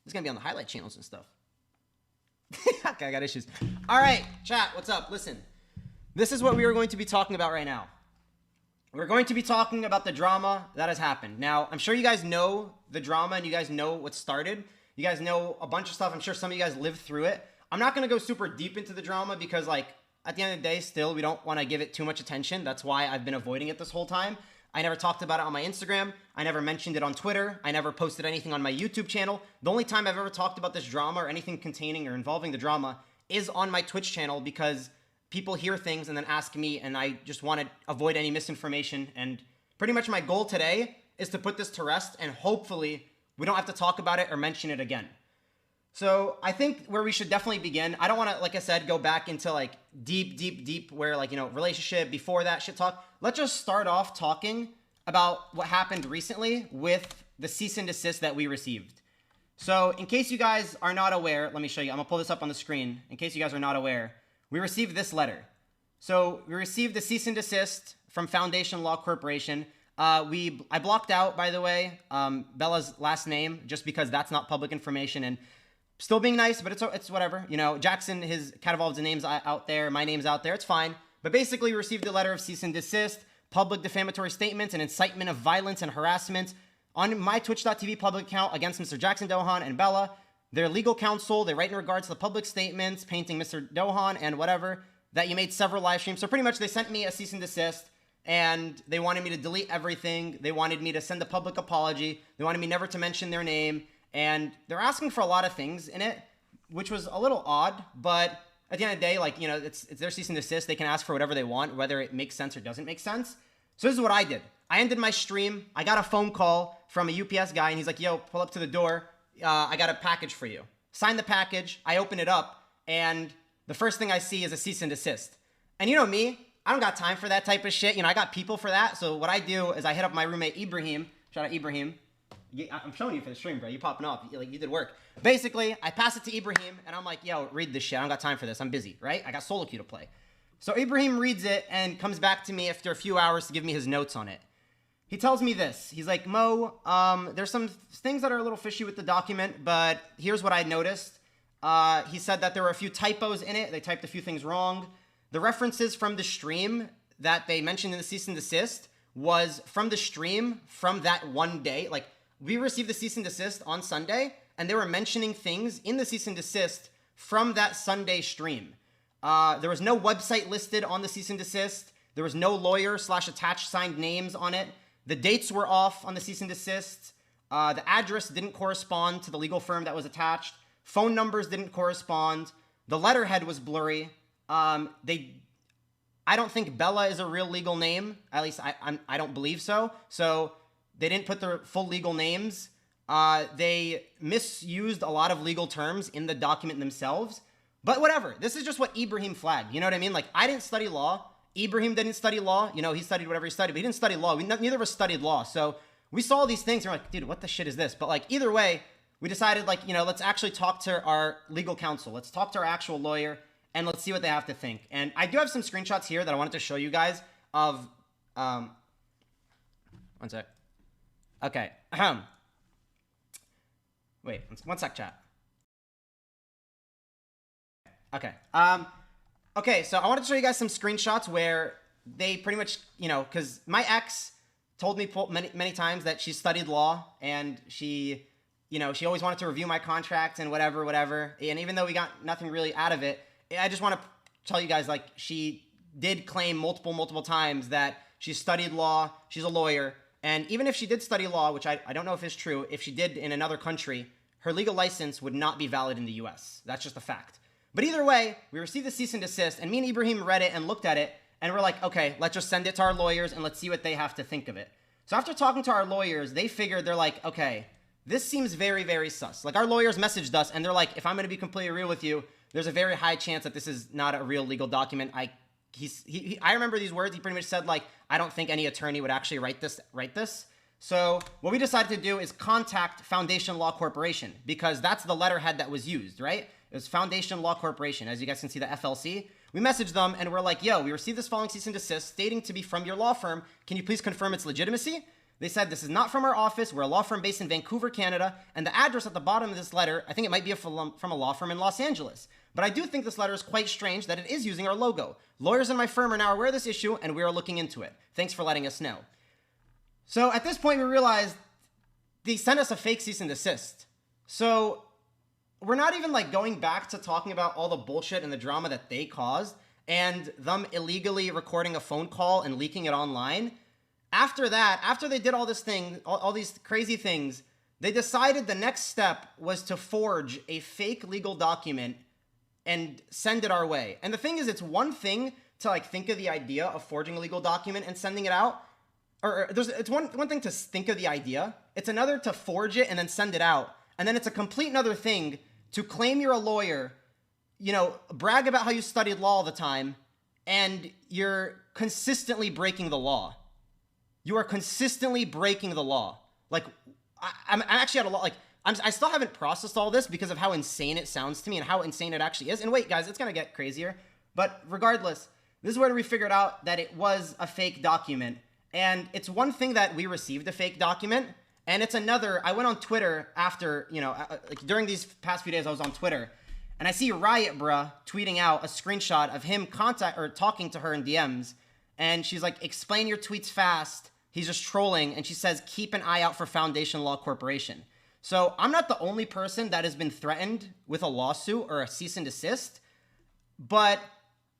It's gonna be on the highlight channels and stuff. Okay, I got issues. All right, chat, what's up? Listen, this is what we are going to be talking about right now. We're going to be talking about the drama that has happened. Now, I'm sure you guys know the drama and you guys know what started. You guys know a bunch of stuff. I'm sure some of you guys lived through it. I'm not going to go super deep into the drama because, like, at the end of the day, still, we don't want to give it too much attention. That's why I've been avoiding it this whole time. I never talked about it on my Instagram. I never mentioned it on Twitter. I never posted anything on my YouTube channel. The only time I've ever talked about this drama or anything containing or involving the drama is on my Twitch channel because people hear things and then ask me, and I just want to avoid any misinformation. And pretty much my goal today is to put this to rest, and hopefully we don't have to talk about it or mention it again. So I think where we should definitely begin, I don't want to, like I said, go back into like deep where, like, you know, relationship before that shit talk. Let's just start off talking about what happened recently with the cease and desist that we received. So in case you guys are not aware, let me show you. I'm gonna pull this up on the screen. In case you guys are not aware, we received this letter. So we received the cease and desist from Foundation Law Corporation. I blocked out, by the way, Bella's last name just because that's not public information, and still being nice, but it's whatever. You know, Jackson, his Katevolved name's out there, my name's out there, it's fine. But basically, we received a letter of cease and desist, public defamatory statements, and incitement of violence and harassment on my Twitch.tv public account against Mr. Jackson Dohan and Bella. Their legal counsel, they write in regards to the public statements, painting Mr. Dohan and whatever, that you made several live streams. So pretty much they sent me a cease and desist, and they wanted me to delete everything. They wanted me to send a public apology. They wanted me never to mention their name. And they're asking for a lot of things in it, which was a little odd. But at the end of the day, like, you know, it's their cease and desist. They can ask for whatever they want, whether it makes sense or doesn't make sense. So this is what I did. I ended my stream. I got a phone call from a UPS guy, and he's like, yo, pull up to the door. I got a package for you. Sign the package. I open it up, and the first thing I see is a cease and desist. And you know me, I don't got time for that type of shit. You know, I got people for that. So what I do is I hit up my roommate, Ibrahim. Shout out Ibrahim. I'm showing you for the stream, bro. You popping off. You did work. Basically, I pass it to Ibrahim, and I'm like, yo, read this shit. I don't got time for this. I'm busy, right? I got solo queue to play. So Ibrahim reads it and comes back to me after a few hours to give me his notes on it. He tells me this. He's like, Mo, there's some things that are a little fishy with the document, but here's what I noticed. He said that there were a few typos in it. They typed a few things wrong. The references from the stream that they mentioned in the cease and desist was from the stream from that one day. Like, we received the cease and desist on Sunday, and they were mentioning things in the cease and desist from that Sunday stream. There was no website listed on the cease and desist. There was no lawyer/attached signed names on it. The dates were off on the cease and desist. The address didn't correspond to the legal firm that was attached. Phone numbers didn't correspond. The letterhead was blurry. I don't think Bella is a real legal name. At least I don't believe so. So they didn't put their full legal names. They misused a lot of legal terms in the document themselves. But whatever. This is just what Ibrahim flagged. You know what I mean? Like, I didn't study law. Ibrahim didn't study law. You know, he studied whatever he studied, but he didn't study law. Neither of us studied law. So we saw these things and we're like, dude, what the shit is this? But like, either way, we decided, like, you know, let's actually talk to our legal counsel. Let's talk to our actual lawyer and let's see what they have to think. And I do have some screenshots here that I wanted to show you guys of, one sec. Okay. Wait, one sec, chat. Okay. Okay, so I wanted to show you guys some screenshots where they pretty much, you know, because my ex told me many times that she studied law and she, you know, she always wanted to review my contract and whatever. And even though we got nothing really out of it, I just want to tell you guys, like, she did claim multiple times that she studied law, she's a lawyer, and even if she did study law, which I don't know if it's true, if she did in another country, her legal license would not be valid in the US. That's just a fact. But either way, we received the cease and desist, and me and Ibrahim read it and looked at it, and we're like, okay, let's just send it to our lawyers and let's see what they have to think of it. So after talking to our lawyers, they figured, they're like, okay, this seems very sus. Like, our lawyers messaged us, and they're like, if I'm going to be completely real with you, there's a very high chance that this is not a real legal document. I remember these words. He pretty much said, like, I don't think any attorney would actually write this. So what we decided to do is contact Foundation Law Corporation, because that's the letterhead that was used, right? It was Foundation Law Corporation. As you guys can see, the FLC. We messaged them and we're like, yo, we received this following cease and desist stating to be from your law firm. Can you please confirm its legitimacy? They said, this is not from our office. We're a law firm based in Vancouver, Canada. And the address at the bottom of this letter, I think it might be from a law firm in Los Angeles. But I do think this letter is quite strange that it is using our logo. Lawyers in my firm are now aware of this issue, and we are looking into it. Thanks for letting us know. So at this point, we realized they sent us a fake cease and desist. So we're not even like going back to talking about all the bullshit and the drama that they caused and them illegally recording a phone call and leaking it online. After that, after they did all this thing, all these crazy things, they decided the next step was to forge a fake legal document and send it our way. And the thing is, it's one thing to like think of the idea of forging a legal document and sending it out. It's one thing to think of the idea. It's another to forge it and then send it out. And then it's a complete another thing to claim you're a lawyer, you know, brag about how you studied law all the time, and you're consistently breaking the law. You are consistently breaking the law. Like, I'm actually at a lot, like, I still haven't processed all this because of how insane it sounds to me and how insane it actually is. And wait, guys, it's going to get crazier. But regardless, this is where we figured out that it was a fake document. And it's one thing that we received a fake document, and it's another, I went on Twitter after, you know, like during these past few days, I was on Twitter, and I see Riot Bruh tweeting out a screenshot of him talking to her in DMs, and she's like, explain your tweets fast. He's just trolling, and she says, keep an eye out for Foundation Law Corporation. So I'm not the only person that has been threatened with a lawsuit or a cease and desist, but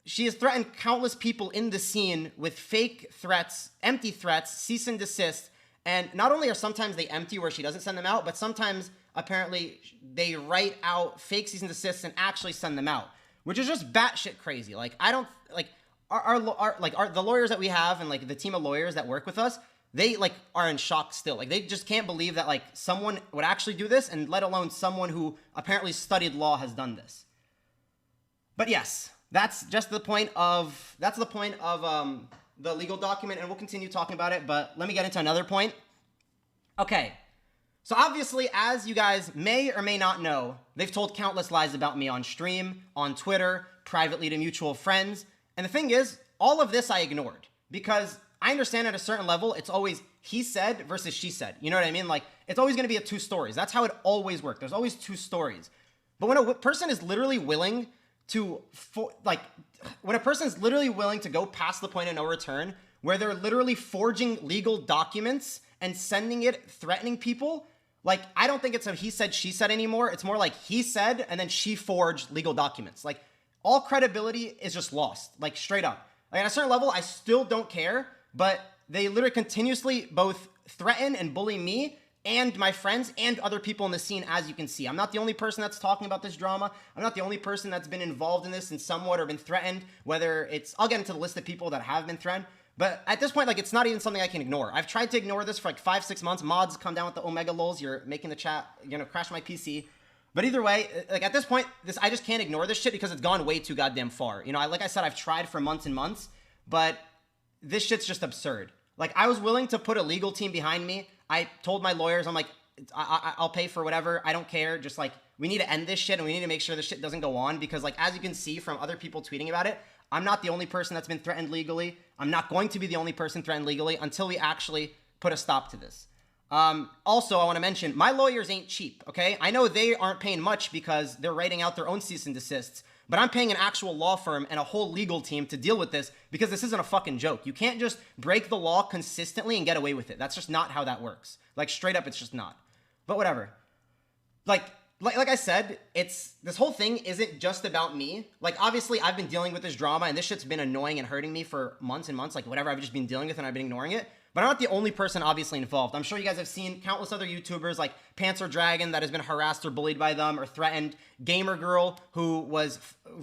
she has threatened countless people in the scene with fake threats, empty threats, cease and desist. And not only are sometimes they empty where she doesn't send them out, but sometimes apparently they write out fake cease and desists and actually send them out, which is just batshit crazy. Like, I don't like the lawyers that we have and like the team of lawyers that work with us, they like are in shock still. Like, they just can't believe that like someone would actually do this, and let alone someone who apparently studied law has done this. But yes, that's just the point of the legal document, and we'll continue talking about it, but let me get into another point. Okay, so obviously, as you guys may or may not know, they've told countless lies about me on stream, on Twitter, privately to mutual friends, and the thing is, all of this I ignored, because I understand at a certain level, it's always he said versus she said. You know what I mean? Like, it's always going to be two stories. That's how it always works. There's always two stories. But when a person is literally willing to, when a person is literally willing to go past the point of no return, where they're literally forging legal documents and sending it, threatening people, like, I don't think it's a he said, she said anymore. It's more like he said, and then she forged legal documents. Like, all credibility is just lost, like, straight up. Like, at a certain level, I still don't care, but they literally continuously both threaten and bully me and my friends and other people in the scene, as you can see. I'm not the only person that's talking about this drama. I'm not the only person that's been involved in this in somewhat or been threatened, whether it's, I'll get into the list of people that have been threatened, but at this point, like, it's not even something I can ignore. I've tried to ignore this for like 5-6 months. Mods, come down with the Omega lols. You're making the chat, you're gonna crash my PC. But either way, like, at this point, I just can't ignore this shit because it's gone way too goddamn far. You know, like I said, I've tried for months and months, but this shit's just absurd. Like, I was willing to put a legal team behind me. I told my lawyers, I'm like, I'll pay for whatever. I don't care. Just like, we need to end this shit and we need to make sure this shit doesn't go on, because like, as you can see from other people tweeting about it, I'm not the only person that's been threatened legally. I'm not going to be the only person threatened legally until we actually put a stop to this. Also, I want to mention, my lawyers ain't cheap, okay? I know they aren't paying much because they're writing out their own cease and desists, but I'm paying an actual law firm and a whole legal team to deal with this because this isn't a fucking joke. You can't just break the law consistently and get away with it. That's just not how that works. Like, straight up, it's just not. But whatever. Like I said, this whole thing isn't just about me. Like, obviously, I've been dealing with this drama, and this shit's been annoying and hurting me for months and months. Like, whatever, I've just been dealing with, and I've been ignoring it. But I'm not the only person obviously involved. I'm sure you guys have seen countless other YouTubers like Panzer Dragon that has been harassed or bullied by them or threatened. Gamer Girl, who was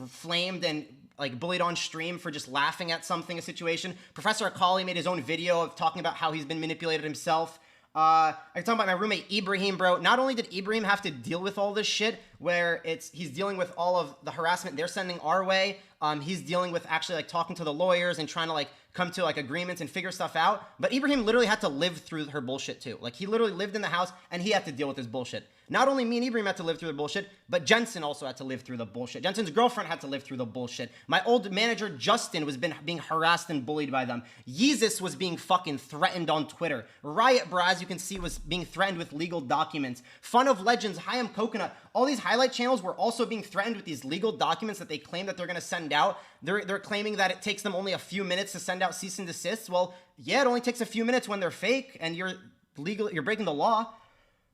flamed and like bullied on stream for just laughing at something, a situation. Professor Akali made his own video of talking about how he's been manipulated himself. I can talk about my roommate Ibrahim, bro. Not only did Ibrahim have to deal with all this shit, where he's dealing with all of the harassment they're sending our way. He's dealing with actually like talking to the lawyers and trying to like come to like agreements and figure stuff out. But Ibrahim literally had to live through her bullshit too. Like he literally lived in the house and he had to deal with this bullshit. Not only me and Ibrahim had to live through the bullshit, but Jensen also had to live through the bullshit. Jensen's girlfriend had to live through the bullshit. My old manager, Justin, was being harassed and bullied by them. Yeezus was being fucking threatened on Twitter. Riot Bra, as you can see, was being threatened with legal documents. Fun of Legends, Hayam Coconut, all these highlight channels were also being threatened with these legal documents that they claim that they're going to send out. They're claiming that it takes them only a few minutes to send out cease and desists. Well, yeah, it only takes a few minutes when they're fake and you're breaking the law.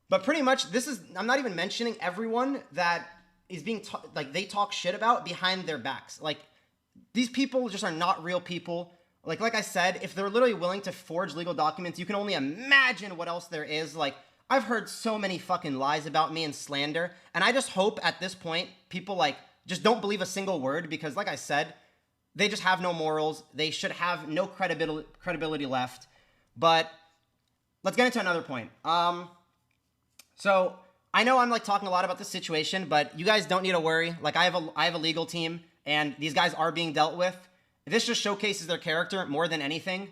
But pretty much, I'm not even mentioning everyone that is being, like, they talk shit about behind their backs. Like, these people just are not real people. Like I said, if they're literally willing to forge legal documents, you can only imagine what else there is. Like, I've heard so many fucking lies about me and slander. And I just hope at this point, people, like, just don't believe a single word. Because, like I said, they just have no morals. They should have no credibility left. But let's get into another point. So I know I'm like talking a lot about this situation, but you guys don't need to worry. Like I have a legal team and these guys are being dealt with. This just showcases their character more than anything.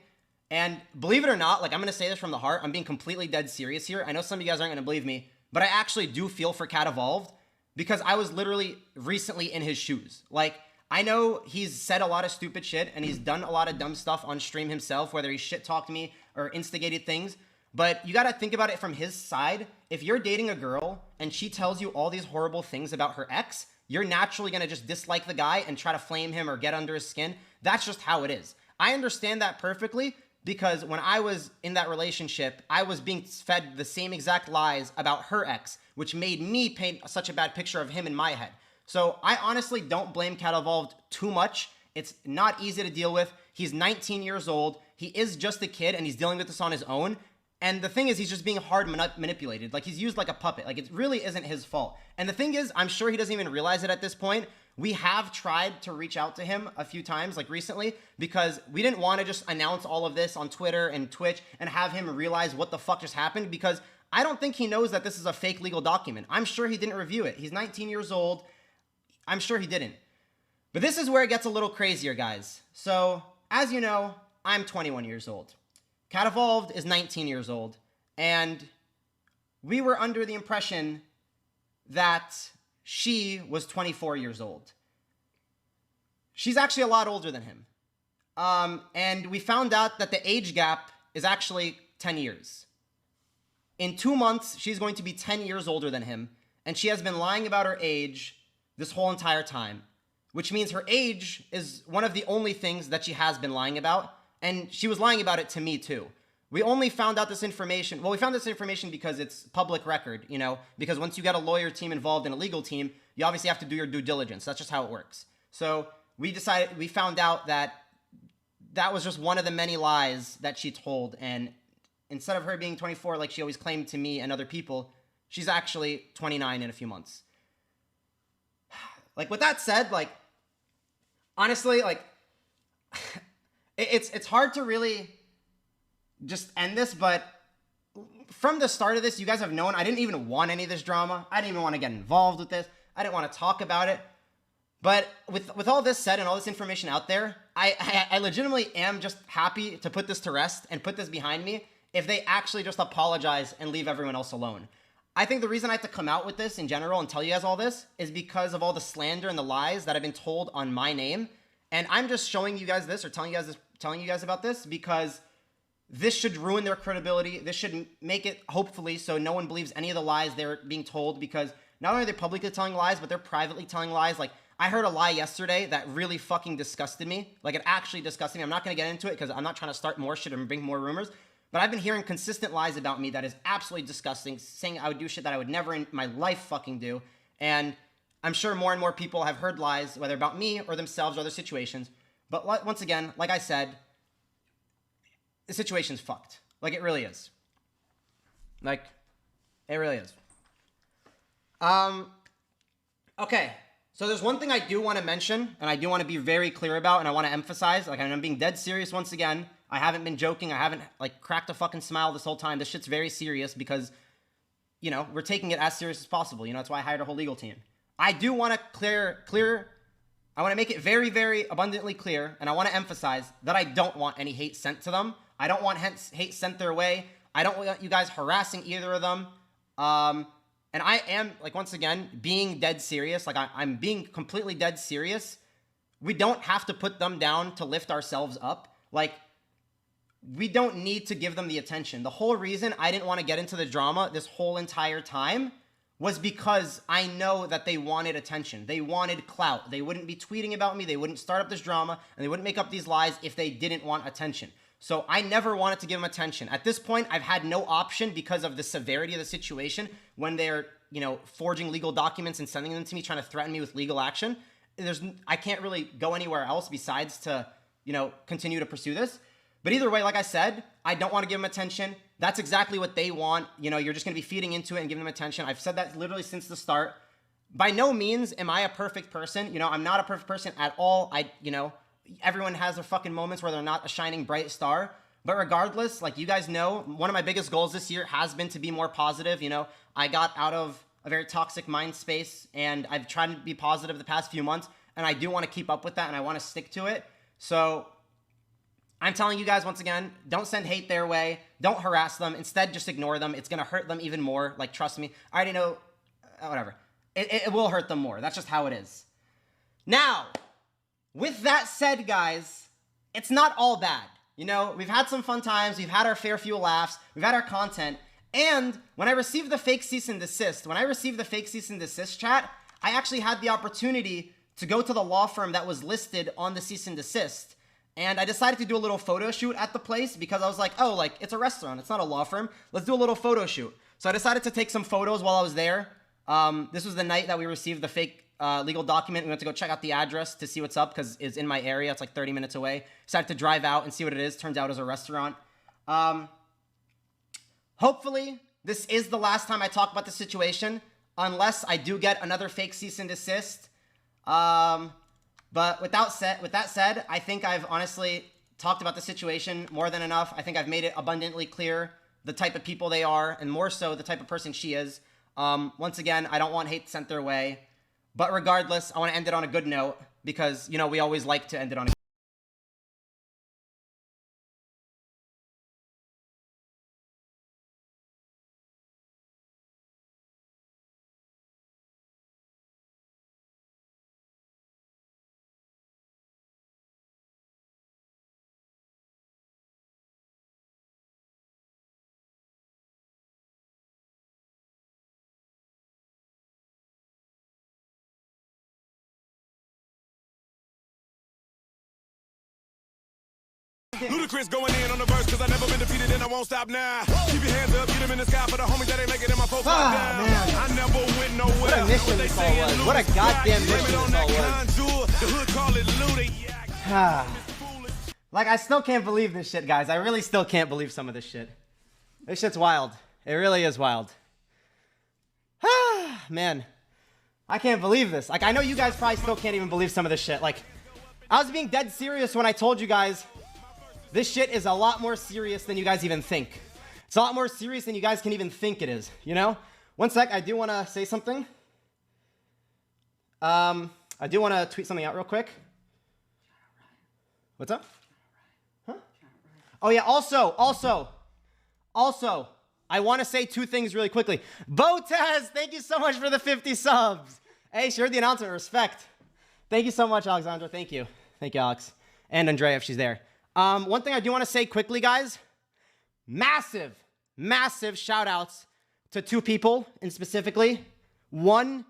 And believe it or not, like I'm going to say this from the heart. I'm being completely dead serious here. I know some of you guys aren't going to believe me, but I actually do feel for Katevolved because I was literally recently in his shoes. Like I know he's said a lot of stupid shit and he's done a lot of dumb stuff on stream himself, whether he shit talked me or instigated things. But you got to think about it from his side. If you're dating a girl and she tells you all these horrible things about her ex, you're naturally going to just dislike the guy and try to flame him or get under his skin. That's just how it is. I understand that perfectly because when I was in that relationship, I was being fed the same exact lies about her ex, which made me paint such a bad picture of him in my head. So I honestly don't blame Katevolved too much. It's not easy to deal with. He's 19 years old. He is just a kid and he's dealing with this on his own. And the thing is, he's just being hard manipulated. Like, he's used like a puppet. Like, it really isn't his fault. And the thing is, I'm sure he doesn't even realize it at this point. We have tried to reach out to him a few times, like recently, because we didn't want to just announce all of this on Twitter and Twitch and have him realize what the fuck just happened, because I don't think he knows that this is a fake legal document. I'm sure he didn't review it. He's 19 years old. I'm sure he didn't. But this is where it gets a little crazier, guys. So, as you know, I'm 21 years old. Katevolved is 19 years old, and we were under the impression that she was 24 years old. She's actually a lot older than him. And we found out that the age gap is actually 10 years. In 2 months, she's going to be 10 years older than him, and she has been lying about her age this whole entire time, which means her age is one of the only things that she has been lying about. And she was lying about it to me too. We only found out this information. Well, we found this information because it's public record, you know, because once you get a lawyer team involved in a legal team, you obviously have to do your due diligence. That's just how it works. So we found out that that was just one of the many lies that she told. And instead of her being 24, like she always claimed to me and other people, she's actually 29 in a few months. Like, with that said, like, honestly, like, it's hard to really just end this, but from the start of this, you guys have known I didn't even want any of this drama. I didn't even want to get involved with this. I didn't want to talk about it. But with all this said and all this information out there, I legitimately am just happy to put this to rest and put this behind me if they actually just apologize and leave everyone else alone. I think the reason I have to come out with this in general and tell you guys all this is because of all the slander and the lies that have been told on my name. And I'm just showing you guys this or telling you guys about this because this should ruin their credibility. This should make it, hopefully, so no one believes any of the lies they're being told, because not only are they publicly telling lies, but they're privately telling lies. Like, I heard a lie yesterday that really fucking disgusted me. Like, it actually disgusted me. I'm not going to get into it because I'm not trying to start more shit and bring more rumors. But I've been hearing consistent lies about me that is absolutely disgusting, saying I would do shit that I would never in my life fucking do. And I'm sure more and more people have heard lies, whether about me or themselves or other situations. But once again, like I said, the situation's fucked. Like, it really is. Like, it really is. Okay. So there's one thing I do want to mention, and I do want to be very clear about, and I want to emphasize, like, I'm being dead serious once again. I haven't been joking. I haven't, like, cracked a fucking smile this whole time. This shit's very serious because, you know, we're taking it as serious as possible. You know, that's why I hired a whole legal team. I do want to clear I want to make it very, very abundantly clear, and I want to emphasize that I don't want any hate sent to them. I don't want hate sent their way. I don't want you guys harassing either of them. And I am, like, once again, being dead serious. Like, I'm being completely dead serious. We don't have to put them down to lift ourselves up. Like, we don't need to give them the attention. The whole reason I didn't want to get into the drama this whole entire time was because I know that they wanted attention. They wanted clout. They wouldn't be tweeting about me. They wouldn't start up this drama, and they wouldn't make up these lies if they didn't want attention. So I never wanted to give them attention. At this point, I've had no option because of the severity of the situation when they're, you know, forging legal documents and sending them to me, trying to threaten me with legal action. I can't really go anywhere else besides to, you know, continue to pursue this. But either way, like I said, I don't want to give them attention. That's exactly what they want. You know, you're just going to be feeding into it and giving them attention. I've said that literally since the start. By no means am I a perfect person. You know, I'm not a perfect person at all. You know, everyone has their fucking moments where they're not a shining bright star. But regardless, like you guys know, one of my biggest goals this year has been to be more positive. You know, I got out of a very toxic mind space, and I've tried to be positive the past few months, and I do want to keep up with that, and I want to stick to it. So I'm telling you guys once again, don't send hate their way. Don't harass them. Instead, just ignore them. It's going to hurt them even more. Like, trust me. I already know. Whatever. It will hurt them more. That's just how it is. Now, with that said, guys, it's not all bad. You know, we've had some fun times. We've had our fair few laughs. We've had our content. And when I received the fake cease and desist, chat, I actually had the opportunity to go to the law firm that was listed on the cease and desist. And I decided to do a little photo shoot at the place because I was like, oh, like, it's a restaurant. It's not a law firm. Let's do a little photo shoot. So I decided to take some photos while I was there. This was the night that we received the fake legal document. We went to go check out the address to see what's up because it's in my area. It's like 30 minutes away. Decided to drive out and see what it is. Turns out it was a restaurant. Hopefully, this is the last time I talk about the situation, unless I do get another fake cease and desist. But with that said, I think I've honestly talked about the situation more than enough. I think I've made it abundantly clear the type of people they are, and more so the type of person she is. Once again, I don't want hate sent their way. But regardless, I want to end it on a good note because, you know, we always like to end it on a Ludacris going in on the verse, cause I never been defeated and I won't stop now. Keep your hands up, get them in the sky for the homies that ain't making it in my folks down. Man. I never went nowhere. What a mission this all was. What a goddamn mission this all was. The hood call it Luda. Like, I still can't believe this shit, guys. I really still can't believe some of this shit. This shit's wild. It really is wild. Man. I can't believe this. Like, I know you guys probably still can't even believe some of this shit. Like, I was being dead serious when I told you guys this shit is a lot more serious than you guys even think. It's a lot more serious than you guys can even think it is, you know? One sec, I do want to say something. I do want to tweet something out real quick. What's up? Huh? Oh yeah, also, I want to say two things really quickly. Botez, thank you so much for the 50 subs. Hey, she heard the announcement, respect. Thank you so much, Alexandra, thank you. Thank you, Alex. And Andrea, if she's there. One thing I do want to say quickly, guys. Massive shout outs to two people in specifically. One,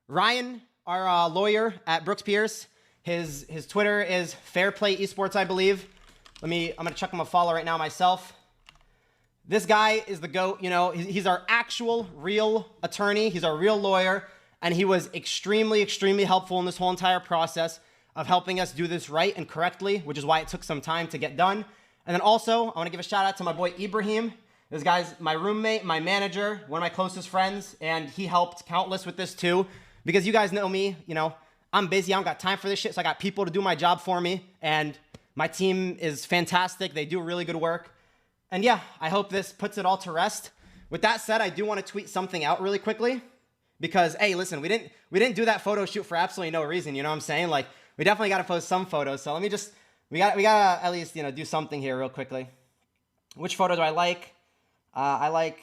Ryan, our lawyer at Brooks Pierce. His Twitter is Fairplay Esports, I believe. I'm gonna check him a follow right now myself. This guy is the GOAT, you know, he's our actual real attorney. He's our real lawyer. And he was extremely helpful in this whole entire process of helping us do this right and correctly, which is why it took some time to get done. And then also, I want to give a shout out to my boy Ibrahim. This guy's my roommate, my manager, one of my closest friends, and he helped countless with this too. Because you guys know me, you know, I'm busy, I don't got time for this shit, so I got people to do my job for me, and my team is fantastic. They do really good work. And yeah, I hope this puts it all to rest. With that said, I do want to tweet something out really quickly. Because, hey, listen, we didn't do that photo shoot for absolutely no reason, you know what I'm saying? Like, We definitely got to post some photos. So let me just, we gotta at least, you know, do something here real quickly. Which photo do I like? I like,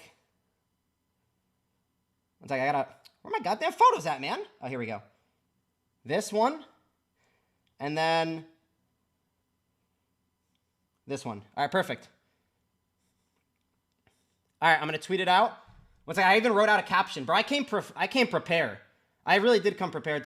one second, I gotta, where are my goddamn photos at, man? Oh, here we go. This one. And then this one. All right, perfect. All right, I'm going to tweet it out. One second, I even wrote out a caption. Bro, I came prepared. I really did come prepared